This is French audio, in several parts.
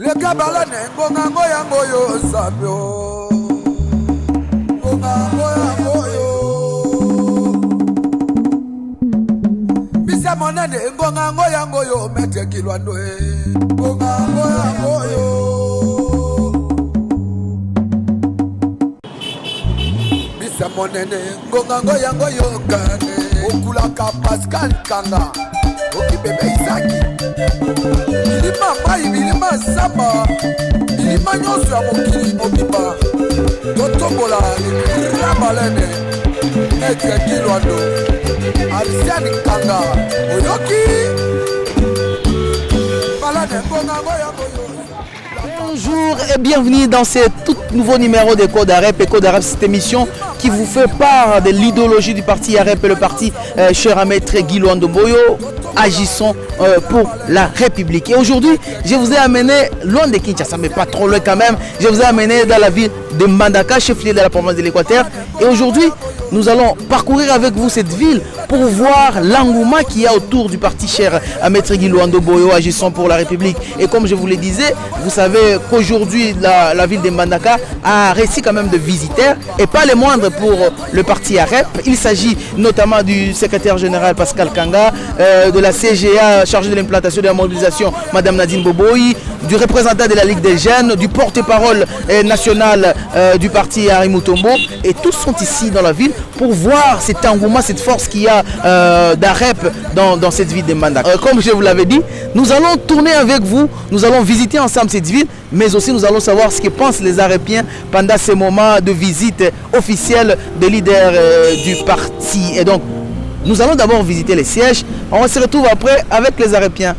Le gabalane ngonga ngoya ngoyo sabyo. Ngonga ngoya ngoyo. Bisa monene ngonga ngoya ngoyo mete kilwando e. Ngonga ngoya ngoyo. Bisa monene ngonga ngoya ngoyo kane. Okulaka Pascal Kanga. Okibebe Isaki. Bilima mai, bilima samba, bilima nyonso ya mokili mobimba. Totombola rabalene, Maître Kilwando, Arsène Kanga, Oyoki. Balane ngonga ngoya ngoyo. Bonjour et bienvenue dans ce tout nouveau numéro de Code Arep. Et Code Arep, cette émission qui vous fait part de l'idéologie du parti Arep et le parti cher à Maître Kilwando Boyo. Agissons pour la République. Et aujourd'hui, je vous ai amené loin de Kinshasa, mais pas trop loin quand même. Je vous ai amené dans la ville de Mbandaka, chef-lieu de la province de l'Équateur. Et aujourd'hui, nous allons parcourir avec vous cette ville pour voir l'engouement qu'il y a autour du parti cher à Maître Kilwando Boyo, Agissons pour la République. Et comme je vous le disais, vous savez qu'aujourd'hui, la ville de Mbandaka a réussi quand même de visiteurs, et pas les moindres pour le parti AREP. Il s'agit notamment du secrétaire général Pascal Kanga, de la CGA chargée de l'implantation de la mobilisation, Madame Nadine Boboyi, du représentant de la Ligue des Jeunes, du porte-parole national du parti Harry Mutombo, et tous sont ici dans la ville pour voir cet engouement, cette force qu'il y a d'AREP dans cette ville de Mbandaka. Comme je vous l'avais dit, nous allons tourner avec vous, nous allons visiter ensemble cette ville, mais aussi nous allons savoir ce que pensent les Arepiens pendant ces moments de visite officielle des leaders du parti. Et donc, nous allons d'abord visiter les sièges. On se retrouve après avec les Arepiens.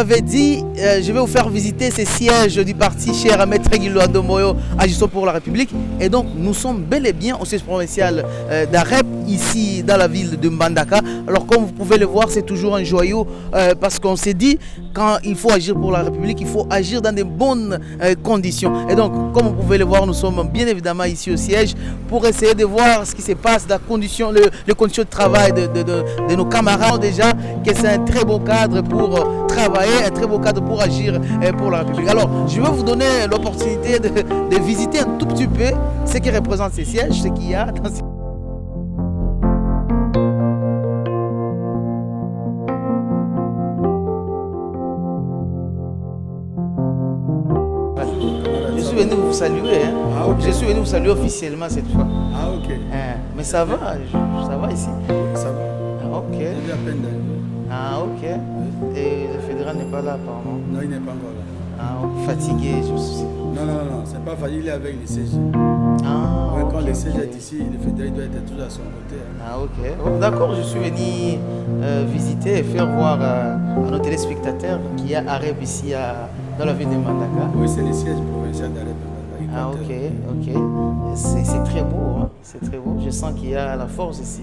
J'avais dit, je vais vous faire visiter ces sièges du parti cher à Maître Kilwando Boyo, Agissons pour la République. Et donc, nous sommes bel et bien au siège provincial d'AREP, ici dans la ville de Mbandaka. Alors, comme vous pouvez le voir, c'est toujours un joyau parce qu'on s'est dit, quand il faut agir pour la République, il faut agir dans de bonnes conditions. Et donc, comme vous pouvez le voir, nous sommes bien évidemment ici au siège pour essayer de voir ce qui se passe dans les conditions de travail de nos camarades. Déjà, que c'est un très beau cadre pour travailler, un très beau cadre pour agir pour la République. Alors, je vais vous donner l'opportunité de visiter un tout petit peu ce qui représente ces sièges, ce qu'il y a dans ces... Je suis venu vous saluer. Hein. Ah, okay. Je suis venu vous saluer officiellement cette fois. Ah, ok. Mais ça va, ça va ici. Ça va. Ah, ok. J'ai eu à peine d'arriver. Ah, ok. Et le fédéral n'est pas là apparemment. Non, il n'est pas encore là. Ah, fatigué, je me suis... Non, c'est pas facile, il est avec les CG. Ah, Ouais, ok, quand les ok. CG est ici, le fédéral doit être toujours à son côté. Ah, ok. Oh, d'accord, je suis venu visiter et faire voir à nos téléspectateurs qu'il y a AREP ici dans la ville de Mbandaka. Oui, c'est le siège provincial d'Arep. Ah, ok, ok. C'est très beau, hein? C'est très beau. Je sens qu'il y a la force ici.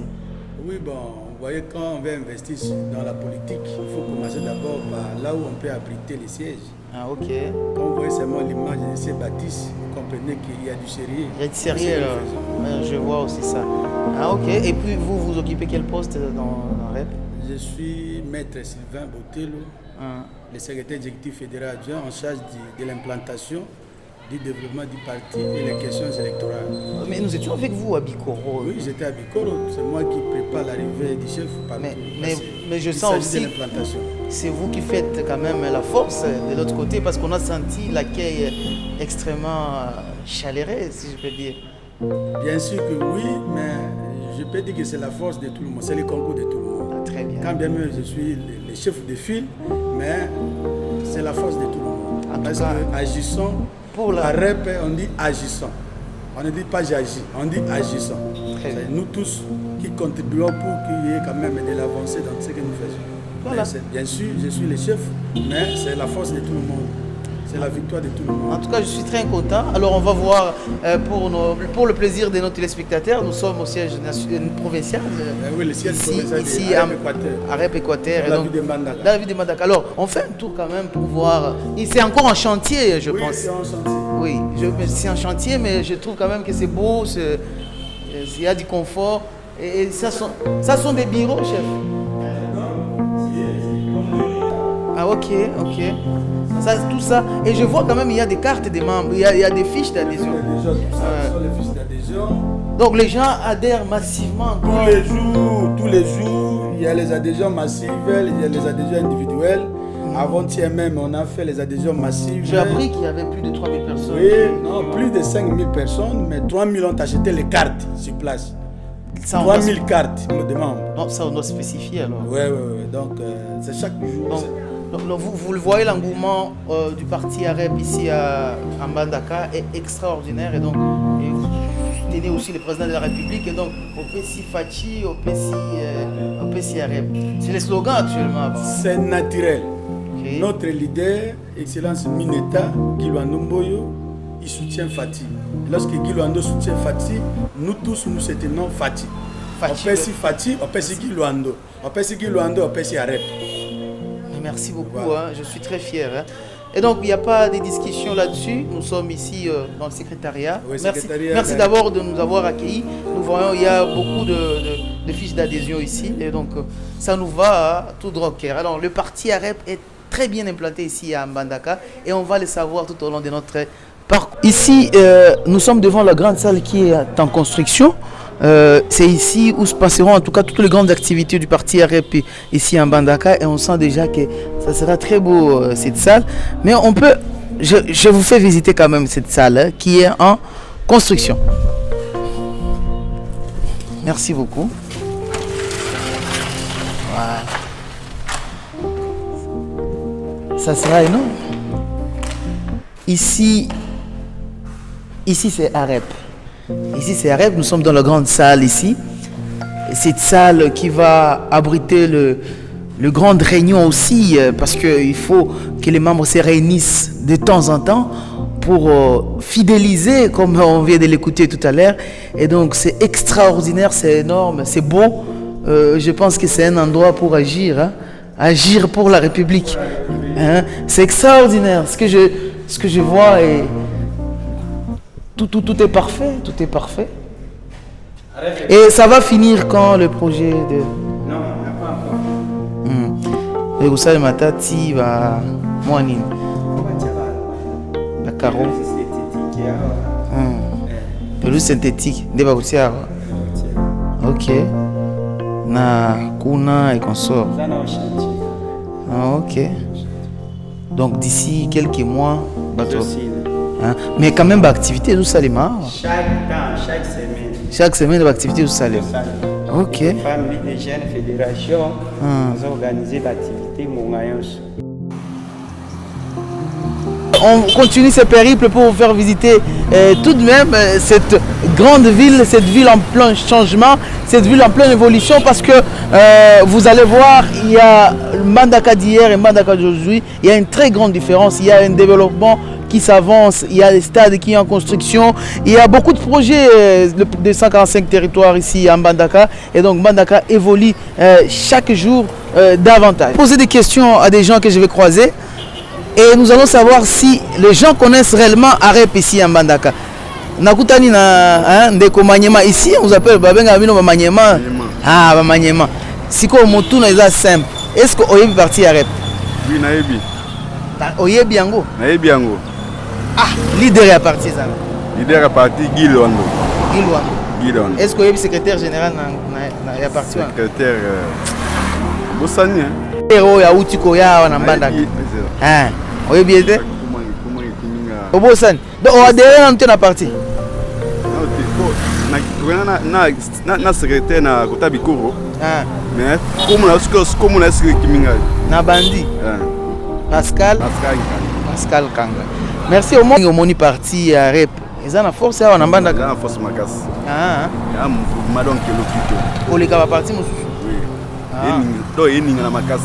Oui, bon, vous voyez, quand on veut investir dans la politique, il faut commencer d'abord par là où on peut abriter les sièges. Ah, ok. Quand vous voyez seulement l'image de ces bâtisses, vous comprenez qu'il y a du sérieux. Il y a du sérieux là. Ouais, je vois aussi ça. Ah, ok. Et puis vous occupez quel poste dans AREP? Je suis maître Sylvain Botello, le secrétaire exécutif fédéral adjoint en charge de l'implantation, du développement du parti et les questions électorales. Mais nous étions avec vous à Bikoro. Oui, j'étais à Bikoro. C'est moi qui prépare l'arrivée du chef partout. Mais je sens aussi que c'est vous qui faites quand même la force de l'autre côté parce qu'on a senti l'accueil extrêmement chaleureux, si je peux dire. Bien sûr que oui, mais je peux dire que c'est la force de tout le monde, c'est le concours de tout le monde. Ah, très bien. Quand bien même je suis le chef de file, mais c'est la force de tout le monde. En Parce tout cas, que agissons, pour la REP, on dit agissons. On ne dit pas j'agis, on dit agissons. C'est nous tous qui contribuons pour qu'il y ait quand même de l'avancée dans ce que nous faisons. Voilà. Bien sûr, je suis le chef, mais c'est la force de tout le monde. C'est la victoire de tout le monde. En tout cas, je suis très content. Alors, on va voir pour le plaisir de nos téléspectateurs. Nous sommes au siège provincial. Oui, le siège provincial ici à REP Équateur. Dans la ville de Mbandaka. Dans la ville de Mbandaka. Alors, on fait un tour quand même pour voir. C'est encore en chantier, je pense. Oui, c'est en chantier. Oui, c'est en chantier, mais je trouve quand même que c'est beau. Il y a du confort. Et ça sont des bureaux, chef. Ah, ok. Ça, tout ça. Et je vois quand même il y a des cartes des membres, il y a des fiches d'adhésion. Ce sont les fiches d'adhésion. Donc les gens adhèrent massivement. Tous les jours, il y a les adhésions massives, il y a les adhésions individuelles. Avant-hier même, on a fait les adhésions massives. J'ai appris qu'il y avait plus de 3000 personnes. Oui, non, plus de 5000 personnes, mais 3000 ont acheté les cartes sur place. 3000 cartes de membres. Donc ça, on doit spécifier alors. Oui. Donc c'est chaque jour. Donc, vous le voyez, l'engouement du parti AREP ici à Mbandaka est extraordinaire. Et donc, vous soutenez aussi le président de la République. Et donc, au PC Fachi, au PC AREP. C'est le slogan actuellement. C'est naturel. Okay. Notre leader, Excellence Mineta, Guy Luando Mboyo, il soutient Fati. Lorsque Guy Luando soutient Fati, nous tous nous soutenons Fati. On PC Fati, on PC Guy Luando. On PC Guy Luando, on PC AREP. Merci beaucoup, voilà. Je suis très fier. Et donc, il n'y a pas de discussion là-dessus. Nous sommes ici dans le secrétariat. Oui, merci d'abord de nous avoir accueillis. Nous voyons il y a beaucoup de fiches d'adhésion ici. Et donc, ça nous va tout droit au cœur. Alors, le parti AREP est très bien implanté ici à Mbandaka. Et on va le savoir tout au long de notre parcours. Ici, nous sommes devant la grande salle qui est en construction. C'est ici où se passeront en tout cas toutes les grandes activités du parti AREP ici en Mbandaka et on sent déjà que ça sera très beau cette salle. Mais on peut, je vous fais visiter quand même cette salle qui est en construction. Merci beaucoup. Voilà. Ça sera énorme. Ici c'est AREP. Ici c'est AREP, nous sommes dans la grande salle ici. Cette salle qui va abriter le grand réunion aussi, parce qu'il faut que les membres se réunissent de temps en temps pour fidéliser, comme on vient de l'écouter tout à l'heure. Et donc c'est extraordinaire, c'est énorme, c'est beau. Je pense que c'est un endroit pour agir, hein? Agir pour la République. Hein? C'est extraordinaire. Ce que je vois est... Tout est parfait, tout est parfait. Et ça va finir quand le projet de... Non, pas encore. Et vous savez, matati va moani. La carreau. Le synthétique. Débat aussi. Ok. Na kuna et consort. Ah, ok. Donc d'ici quelques mois, bateau. Hein? Mais quand même, l'activité, tout ça, les marres. Chaque semaine. Chaque semaine, l'activité, tout ça, les ok. Les familles des jeunes fédérations, nous avons organisé l'activité Mongayos. On continue ce périple pour vous faire visiter tout de même cette grande ville, cette ville en plein changement, cette ville en pleine évolution parce que vous allez voir, il y a Mbandaka d'hier et Mbandaka d'aujourd'hui, il y a une très grande différence, il y a un développement qui s'avance, il y a des stades qui sont en construction, il y a beaucoup de projets de 145 territoires ici à Mbandaka et donc Mbandaka évolue chaque jour davantage. Poser des questions à des gens que je vais croiser. Et nous allons savoir si les gens connaissent réellement AREP ici à Mbandaka. Nakutani na ndeko Manyema ici, on vous appelle Babenga Bino Manyema. Ah, Manyema. Siko Motuna est simple. Est-ce que Oyebi parti AREP? Oui, naebi. Oyebi yango? Naebi yango. Ah, leader est parti ça. Leader est parti Guy Luando. Guy Luando. Est-ce que Oyebi secrétaire général est parti? Secrétaire Bossani. Héros ya Utiko ya na Mbandaka. Ah, Oyebi était? Obosan. Donc on a derrière un parti. Na secrétaire na Kota Bikoro. Ah. Mais comme on a secrétaire Kiminga. Na bandi. Pascal Kanga. Merci au monde au moni parti à REP. Ils ont la force à Mbandaka. Ils ont la force makas. Ah. Il y a un mouvement donc qui est l'hôpital. Pour les gars parti oui. Ah. Et ni na makas.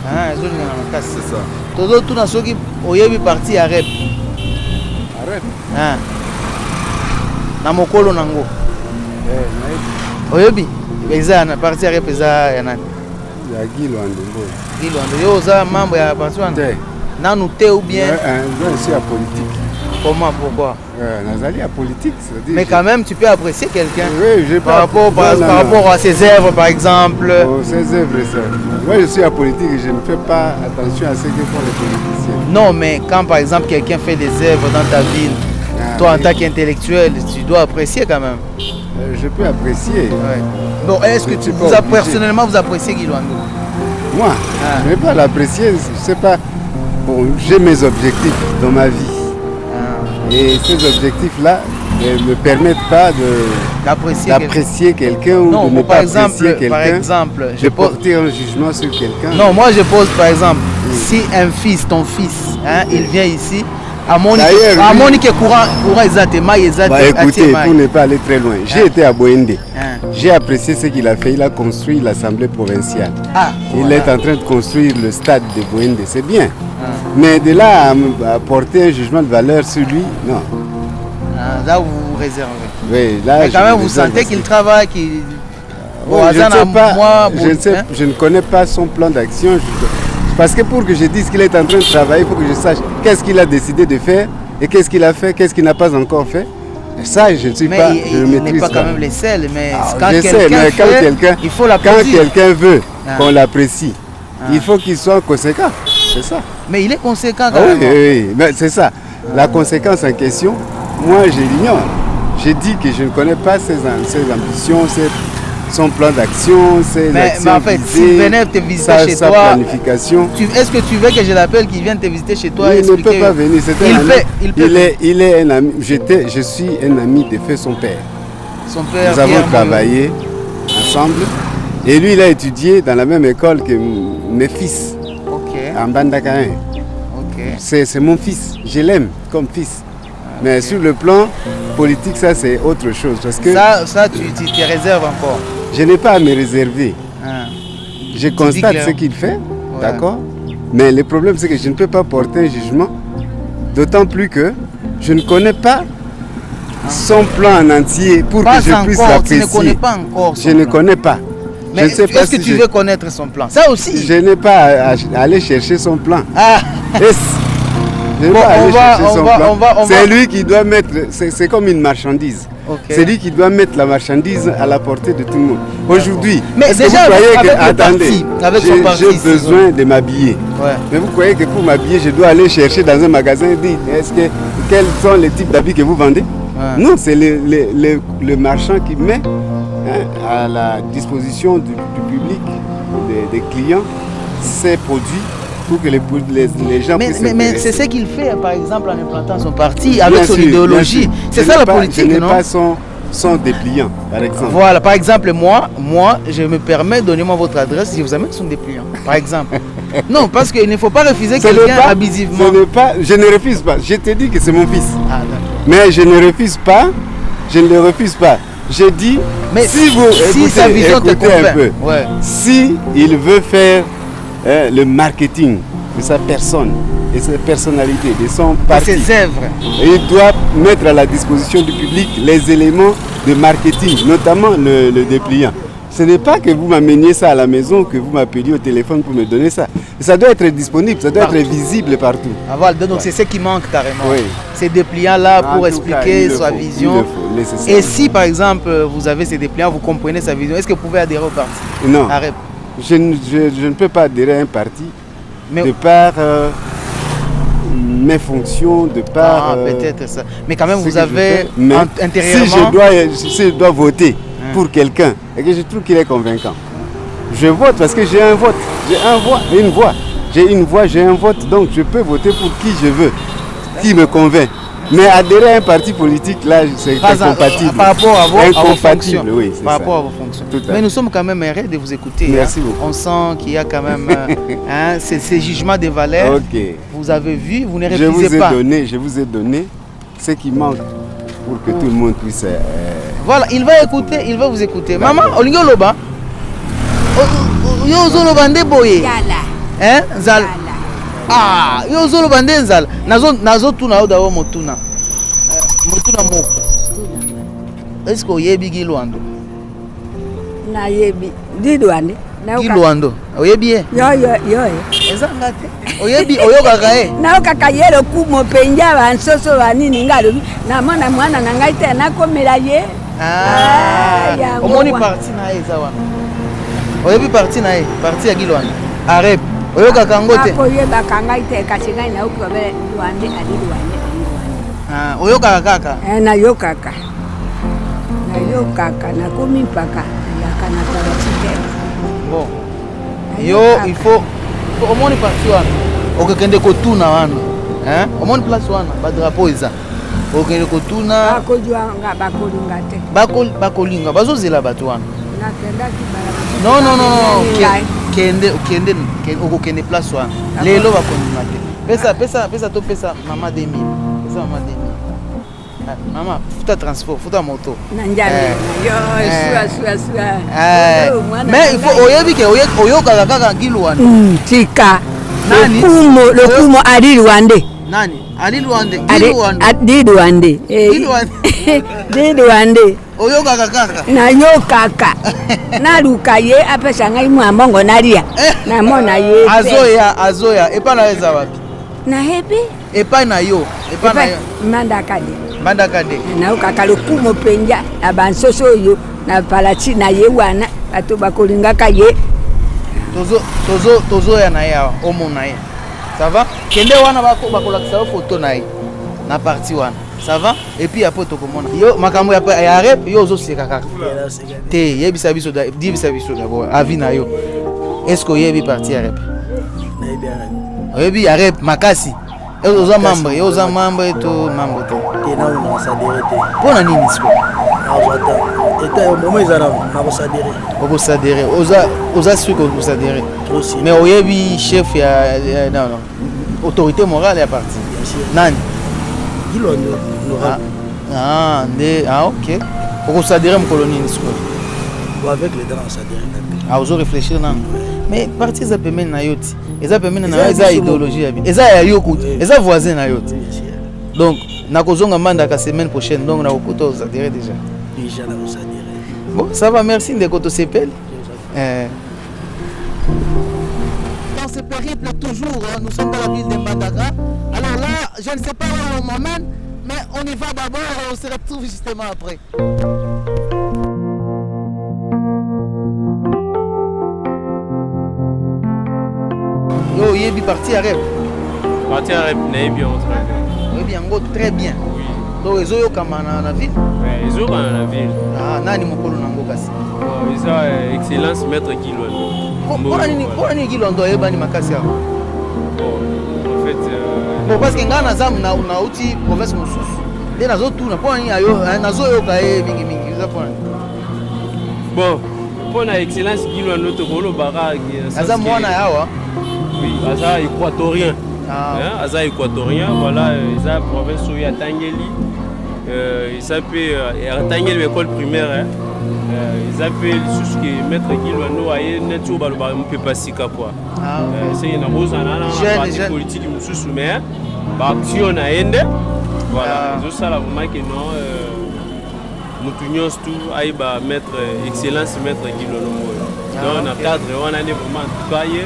Ah, ils ont na makas. C'est ça. Todo tout na soki oyebi parti ya rep. Arrête. Ah. Na mokolo nango. Eh, Oyebi eza na parti ya rep eza ya nani? ya Guilo Andembo. Guilo Andembo. Yo oza membre ya parti wana? Te. Nanu te ou bien? Je suis à politique. Comment, pourquoi? Nazali à politique, c'est-à-dire. Mais quand même, tu peux apprécier quelqu'un. Oui, j'ai Par rapport à ses œuvres, par exemple. Oh, ses œuvres, ça. Moi, je suis à politique et je ne fais pas attention à ce que font les politiciens. Non, mais quand par exemple quelqu'un fait des œuvres dans ta ville, toi en tant qu'intellectuel, tu dois apprécier quand même. Je peux apprécier. Ouais. Bon, est-ce que personnellement vous appréciez Guilo Andembo? Moi, je ne vais pas l'apprécier, je sais pas. Bon, j'ai mes objectifs dans ma vie. Et ces objectifs-là ne me permettent pas d'apprécier quelqu'un ou non, de ne par pas exemple, apprécier quelqu'un, de porter un jugement sur quelqu'un. Non, moi je pose par exemple, si un fils, ton fils, hein, il vient ici, à Monique courant exactement, écoutez, pour ne pas aller très loin, j'ai été à Boende. J'ai apprécié ce qu'il a fait. Il a construit l'Assemblée provinciale. Il est en train de construire le stade de Boende. C'est bien. Mais de là à porter un jugement de valeur sur lui, non. Là, vous vous réservez. Oui, là, mais quand même, vous sentez qu'il travaille, qu'il... Je ne connais pas son plan d'action. Parce que pour que je dise qu'il est en train de travailler, il faut que je sache qu'est-ce qu'il a décidé de faire et qu'est-ce qu'il a fait, qu'est-ce qu'il n'a pas encore fait. Et ça, je ne suis pas, je ne maîtrise pas. Il n'est pas quand même les seuls, mais quand quelqu'un il faut l'applaudir. Quand quelqu'un veut qu'on l'apprécie, il faut qu'il soit conséquent. C'est ça. Mais il est conséquent quand même. Oui, mais c'est ça. La conséquence en question, moi, je l'ignore. J'ai dit que je ne connais pas ses ambitions, son plan d'action, ses actions. Mais en fait, s'il venait te visiter chez toi, planification. Est-ce que tu veux que je l'appelle, qu'il vienne te visiter chez toi? Il ne peut pas venir. Il est un ami. Je suis un ami de fait son père. Son père. Nous avons travaillé ensemble. Et lui, il a étudié dans la même école que mes fils. En Bandakain. C'est mon fils. Je l'aime comme fils. Mais sur le plan politique, ça c'est autre chose. Parce que ça tu te réserves encore. Je n'ai pas à me réserver. Je constate ce qu'il fait, d'accord. Mais le problème c'est que je ne peux pas porter un jugement. D'autant plus que je ne connais pas son plan en entier pour que je puisse l'apprécier. Tu ne connais pas encore. Je ne connais pas. Mais est-ce que tu veux connaître son plan? Ça aussi. Je n'ai pas à aller chercher son plan. C'est lui qui doit mettre, c'est comme une marchandise. C'est lui qui doit mettre la marchandise à la portée de tout le monde. Aujourd'hui, est-ce que vous croyez que, attendez, j'ai besoin de m'habiller. Mais vous croyez que pour m'habiller, je dois aller chercher dans un magasin et dire, quels sont les types d'habits que vous vendez? Non, c'est le marchand qui met à la disposition du public, des clients, ces produits pour que les gens puissent mais c'est ce qu'il fait, par exemple, en implantant son parti, avec son idéologie. C'est ça la politique, non? Je n'ai pas son dépliant, par exemple. Voilà, par exemple, moi, je me permets, donnez-moi votre adresse, je vous amène son dépliant, par exemple. Non, parce qu'il ne faut pas refuser quelqu'un abusivement. Je ne refuse pas. Je te dis que c'est mon fils. Mais je ne refuse pas. Je ne le refuse pas. Je dis, mais si sa vision te convainc, un peu, si il veut faire le marketing de sa personne, de sa personnalité, de son parti, de ses œuvres, il doit mettre à la disposition du public les éléments de marketing, notamment le dépliant. Ce n'est pas que vous m'ameniez ça à la maison, que vous m'appeliez au téléphone pour me donner ça. Ça doit être disponible, ça doit être visible partout. Voilà, donc c'est ce qui manque carrément. Ces dépliants-là pour expliquer sa vision. Et si par exemple vous avez ces dépliants, vous comprenez sa vision, est-ce que vous pouvez adhérer au parti? Non, je ne peux pas adhérer à un parti de par mes fonctions, de par... peut-être ça. Mais quand même vous avez intérieurement... Si je dois voter pour quelqu'un et que je trouve qu'il est convaincant, je vote parce que j'ai un vote, j'ai une voix, j'ai un vote, donc je peux voter pour qui je veux, qui me convainc. Mais adhérer à un parti politique, là, c'est incompatible. Par rapport à vos fonctions. Oui, par rapport à vos fonctions. Mais nous sommes quand même heureux de vous écouter. Merci beaucoup. On sent qu'il y a quand même ces jugements de valeur. Vous avez vu, vous ne refusez pas. Je vous ai donné ce qui manque pour que tout le monde puisse... Voilà, il va écouter, il va vous écouter. Maman, Olingo Loba, Yo Zolo Bande Boye. Hein? Zal. Ah, yo zolo bandenzala. Nazo tuna oda wo motuna. Motuna moko. Est-ce que oyebi Gilwando? Na yebi. Gilwando. Gilwando. Oyebi ye? Yo. Eza ngate. Oyebi oyokaka ye. Na okaka yelo kumo penja bansoso banini ngalo. Na mona mwana na ngai te na komela ye. Ah. Omoni parti na ye za wana. Oyebi parti na ye, parti ya Gilwando. Arep. Oyokaka ngo te. Akoyeba kanga ite kasi ngai na ukobe Luande ali Luande. Ah, oyokaka kaka. Na yokaka. Na yokaka na komi mpaka ya kana tabatite. Bon. Yo il faut omoni parti wana. Okekende kotuna wana. Hein? Omoni place wana ba drapeau eza. Okende kotuna. Bakojwanga bakolinga te. Bakolinga bazozela bato wana. Nakenda kibala. Non. Kende okokende place wana. Lelo bakolinga te. Pesa to pesa mama 2000. Pesa mama 2000. Mama, futa transport, futa moto. Nanjale. Sua. Mais il faut oyebi ke oyokaka kaka Gilwando. Tika. Nani? Le kumo ali Luande. Nani? Ali Luande. Gilwando. Adi Luande. Gilwande. Oyokaka kaka. Na yokaka. Na lukaye apesa ngai mwamongo nalia. Na mona ye. Azoya. Epa na eza wapi? Na hebi. Epa na yo. Mandakade. Na okaka le kumo penja abansoso yo na palati na ye wana bato bakolingaka ye. Tozo ya na ya omo na ye. Ça va? Kende wana bakolakisa photo na ye. Na parti wana. Ça va? Et puis après tokomona. Yo makambo ya rep yo zo seka kaka. Te yebisa biso d'abord avis na yo. Est-ce que yebi parti ya rep? Yebi ya rep makasi. Oza membre to membre te. Tena on s'adhérer te. Pona nini siko? Eta au moment ils arabes na s'adhérer. Oko s'adhérer. Oza siko ko s'adhérer. Mais oyebi chef ya non. Autorité morale ya parti. Nani? Gilwando. OK. Oko s'adhérer mo colonie siko. Ou avec les gens s'adhérer. Ah, ozo réfléchir nan. Mais parti za pemene na yoti. Eza pemene na eza idéologie ya bi. Eza ya yoko. Eza voisin na yoti. Donc nakozonga mandaka semaine prochaine donc na koto aux adhérer déjà. Déjà na aux adhérer. Bon, ça va, merci de koto s'appelle. Dans ce périple toujours, nous sommes dans la ville de Mbandaka. Alors là, je ne sais pas où on m'emmène, mais on y va d'abord et on se retrouve justement après. Yo, yebi parti à rêve. Parti à rêve, n'est bien très bien. Oui. Donc ils ont comme na ville. Ouais, ils ont dans la ville. Ah, nani mokolo nango kasi. Ils ont excellence maître Gilwando. Pour ni Gilwando yebani makasi ya. En fait bon parce que ngana zamu na uti province mosusu. Nde nazo tuna pour ni ayo nazo yoka mingi za pour. Bon, pour na excellence Gilwando to kolo bara aza mwana yawa. Oui, aza équatorien. Aza équatorien, voilà, ils ont province où il y a Tangeli. Ils s'appellent Tangeli l'école primaire. Ils appellent sous qui maître Gilwando aye netu baloba mpe pasika quoi. C'est une rose en parti politique sous mais ba action na ende. Voilà, ils ont ça là vraiment que non mutunyos tout aye ba maître excellence maître Gilwando. Donc na cadre on a vraiment travaillé.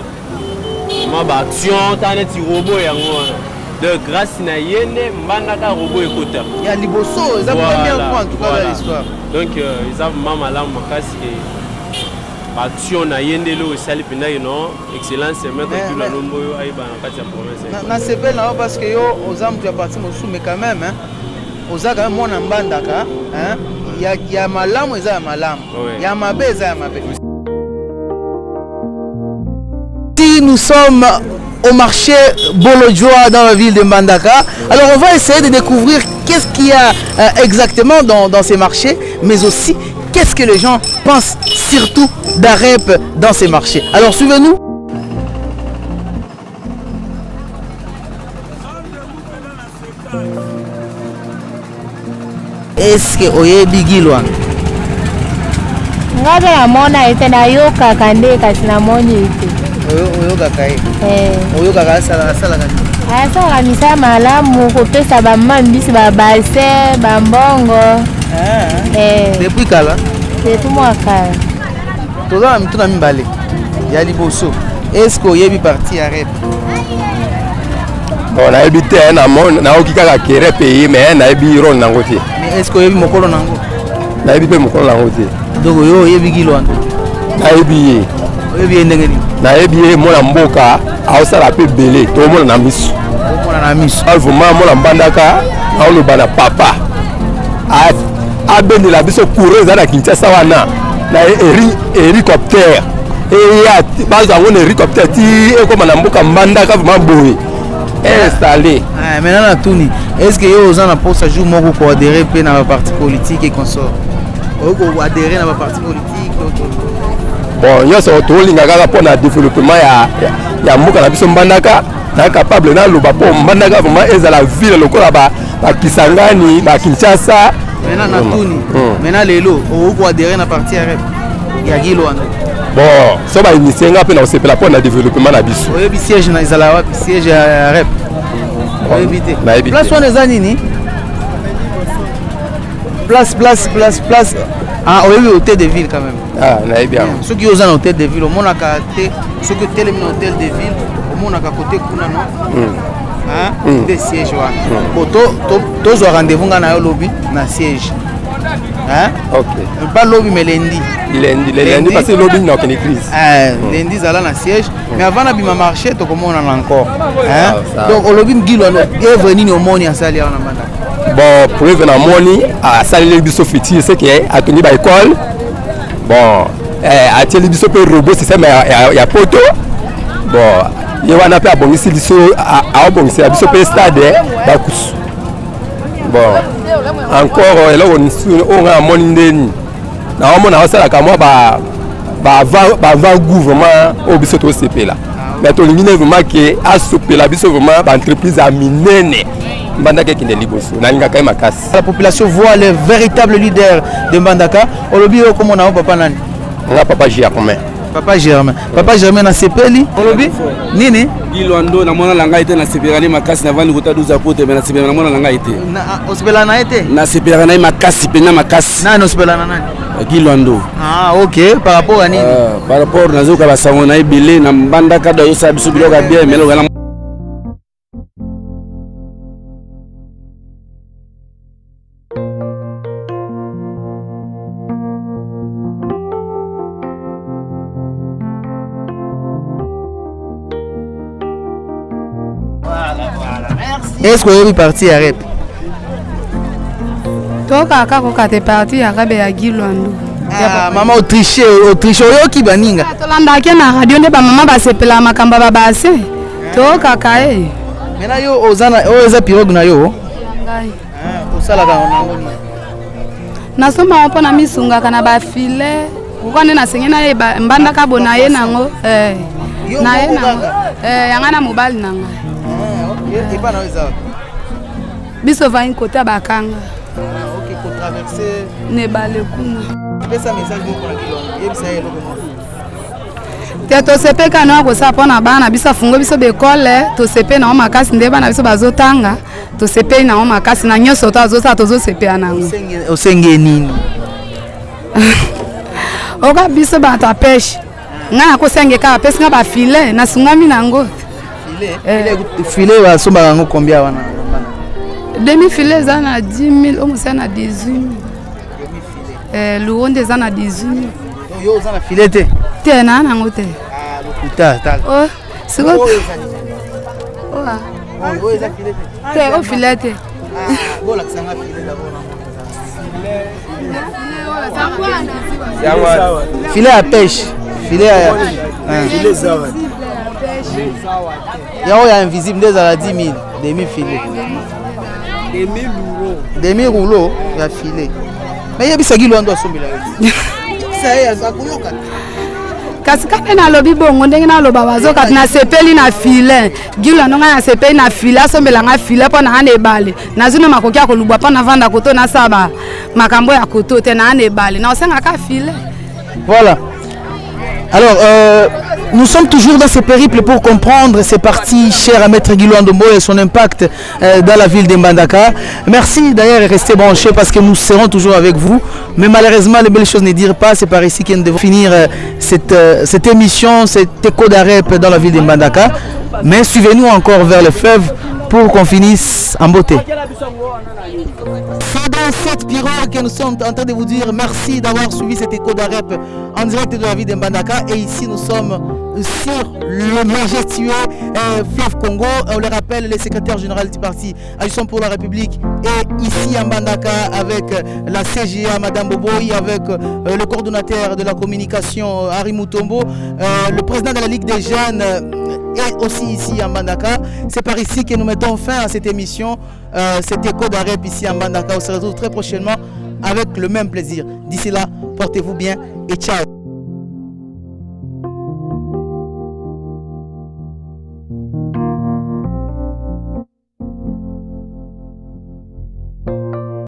Ma ba action tane ti robot yango de grâce na yene mbandaka robot ekota ya liboso za première fois en tout cas dans l'histoire donc ils ont mama la makasi ba action na yende lo sali pina no excellence maître Gilwando Mboyo aiba na kati ya province na sepel na parce que yo ozam tu parti mosu mais quand même hein ozaka quand même mona mbandaka hein ya malamu eza ya malamu ya mabe eza ya mabe. Nous sommes au marché Bolodjoa dans la ville de Mbandaka. Alors on va essayer de découvrir qu'est-ce qu'il y a exactement dans ces marchés, mais aussi qu'est-ce que les gens pensent surtout d'Arep dans ces marchés. Alors suivez-nous. Est-ce que oyebi Gilwando? Ngabe amona ite na yoka kande kasi na moni ite. oyokaka ye Eh. oyokaka asalaka nini asalaka misala malamu kopesa bamama mbisi babase bambongo depuis kala depuis mwa kala toza na mituna mibale ya liboso estce oyebi parti ya rep bon nayebi te nayoki kaka ke rep ye mais nayebi role nango te mais estce oyebi mokolo nango nayebi mpe mokolo nango te donc yo oyebi Gilwando nayebi ye oyebi ye ndenge nini nayebi ye mwana mboka aosala mpe ebele tomona na miso omona na miso vraiment mwana mbandaka aoloba na papa abendela biso courant eza na Kinshasa wana na hélicoptère eya bazwa yango na hélicoptère ti ekoma na mboka mbandaka vraiment boye installé maintenant na tuni est-ce que yo oza na posa jour moko koadere mpe na baparti politique et consort okoadere na baparti politique bon nyonso tolinga kaka mpona développement ya mboka na biso mbandaka na capable naloba mpo mbandaka vraiment ezala ville lokola bakisangani bakinshasa maintenant na tuni maintenant lelo okoadere na parti ya rep ya Gilwando bon so bainitie nga mpe na kosepela mpo na développement na biso oyebi siège na ezala wapi siège ya rep oyebi te place wana eza nini place oyebi hôtel de ville quand même nayebi yango soki oza na hôtel de ville omonaka te soki otelemi na hôtel de ville omonaka kote kuna no nde siège wana tozwa rendez-vous nga na yo lobi na siège pas lobi mais lendi parce que lobi na okende église lendi ezala na siège mais avant na bima marché tokomonana encore donc olobi Gilwando œuvre nini omoni asali awa na mbandaka bon preuve na moni asaleli biso fitire c'est que atongi ba école bon atieli biso mpe robot système ya poto bon ye wana mpe abongisi biso aobongisela biso mpe stade bakusu bon encore eloko oyo nga amoni ndeni naomona aosalaka mwa bavant goût vraiment oyo biso tosepela mais tolingi ne vraiment ke asopela biso vraiment baentreprise ya minene mbandaka ekende liboso nalingaka ye makasi la population voit le véritable leader de mbandaka olobi oyo komona o papa nani nga papa Germain papa Germain na sepeli olobi nini Gilwando na mwana langa ete na sepelani makasi na vandi kota 12 apote mais na sepelana na mwana langa ete na osepelana na ete na sepelana na makasi pena makasi nani osepelana nani Gilwando OK par rapport à nini par rapport na zoka basango na ebele na mbandaka da yosa biso biloka bien mais lokala est-ce que oyebi parti ya rep tokaka kokate parti ya rep ya Gilwando mama autriche oyoki baninga tolandaki na radio nde bamama basepela makambo ya babase tokaka ye mena yo oyo eza pirogue na yo osalaka nango nini nasomaka mpo na misungaka na bafile kuko nde nasengi na ye mbandaka bo na ye nango na ye nango yanga na mobali na ngai biso vangi kote ya bakanga nebale kuna te tosepeka no akosala mpo na bana biso afungo biso bekole tosepe nango makasi nde bana biso bazotanga tosepeli nango makasi na nyonso to azosala tozosepela nango osenge nini oka biso bato apeshe ngai nakosengeka apesi nga bafile nasungami nango filet basombaka yango combien wana demi filet eza na 10 000 omosi na 18 000 luonde eza na 18 000 yo oza na filet te te na nango te siko te o filet te filet ya pêche filet yango ya invisible nde ezala 10 000 demi filet demi rouleau ya filet mais yebisa Gilwando asombela kasi kaka nalobi bongo ndenge naloba bazokati nasepeli na filet Gilwando ngai nasepeli na filet asombelanga filet mpo na ana ebale nazwi no makoki ya kolubwa mpo navanda koto nasala makambo ya koto te na ana ebale na osengaka filet voilà Alors, nous sommes toujours dans ce périple pour comprendre ces parties chères à Maître Guy Luandombo et son impact dans la ville de Mbandaka. Merci d'ailleurs de rester branchés parce que nous serons toujours avec vous. Mais malheureusement, les belles choses ne dirent pas. C'est par ici que nous devons finir cette émission, cet écho d'Arep dans la ville de Mbandaka. Mais suivez-nous encore vers le fleuve pour qu'on finisse en beauté. C'est dans cette pirogue que nous sommes en train de vous dire merci d'avoir suivi cet écho d'Arep en direct de la ville de Mbandaka. Et ici, nous sommes sur le majestueux fleuve Congo. On le rappelle, le secrétaire général du parti Agissons pour la République est ici à Mbandaka avec la CGA, Madame Boboy, avec le coordonnateur de la communication, Harry Moutombo, le président de la Ligue des jeunes est aussi ici à Mbandaka. C'est par ici que nous mettons fin à cette émission, cet écho d'Arep ici à Mbandaka. On se retrouve très prochainement avec le même plaisir. D'ici là, portez-vous bien et ciao.